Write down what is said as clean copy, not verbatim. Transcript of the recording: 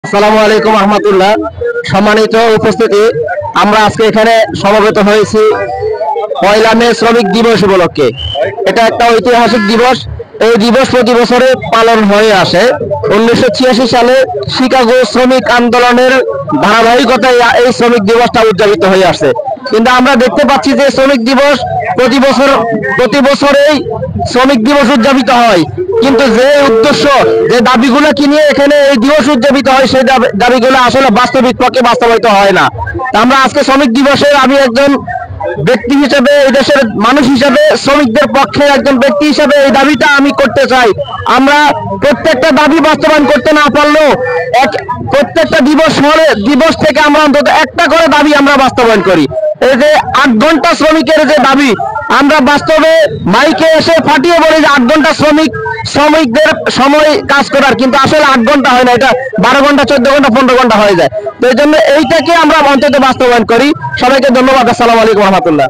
আসসালামু আলাইকুম রহমতুল্লাহ। সম্মানিত উপস্থিতি, আমরা আজকে এখানে সমবেত হয়েছি পয়লা মে শ্রমিক দিবস উপলক্ষে। এটা একটা ঐতিহাসিক দিবস। এই দিবস প্রতি বছরে পালন হয়ে আসে। 1986 সালে শিকাগো শ্রমিক আন্দোলনের ধারাবাহিকতায় এই শ্রমিক দিবসটা উদযাপিত হয়ে আসে। কিন্তু আমরা দেখতে পাচ্ছি যে শ্রমিক দিবস প্রতি বছরেই শ্রমিক দিবস উদযাপিত হয়, কিন্তু যে উদ্দেশ্য, যে দাবিগুলো কি নিয়ে এখানে এই দিবস উদযাপিত হয়, সেই দাবিগুলো আসলে বাস্তবিক পক্ষে বাস্তবায়িত হয় না। আমরা আজকে শ্রমিক দিবসে, আমি একজন ব্যক্তি হিসেবে, এই দেশের মানুষ হিসেবে, শ্রমিকদের পক্ষে একজন ব্যক্তি হিসেবে এই দাবিটা আমি করতে চাই। আমরা প্রত্যেকটা দাবি বাস্তবায়ন করতে না পারলেও প্রত্যেকটা দিবস থেকে আমরা অন্তত একটা করে দাবি আমরা বাস্তবায়ন করি। এই যে 8 ঘন্টা শ্রমিকের যে দাবি, আমরা বাস্তবে মাইকে এসে ফাটিয়ে বলি যে 8 ঘন্টা শ্রমিকদের সময় কাজ করার, কিন্তু আসলে 8 ঘন্টা হয় না, এটা 12 ঘন্টা, 14 ঘন্টা, 15 ঘন্টা হয়ে যায়। তো এই জন্য এইটাকে আমরা অন্তত বাস্তবায়ন করি। সবাইকে ধন্যবাদ। আসসালামু আলাইকুম রহমতুল্লাহ।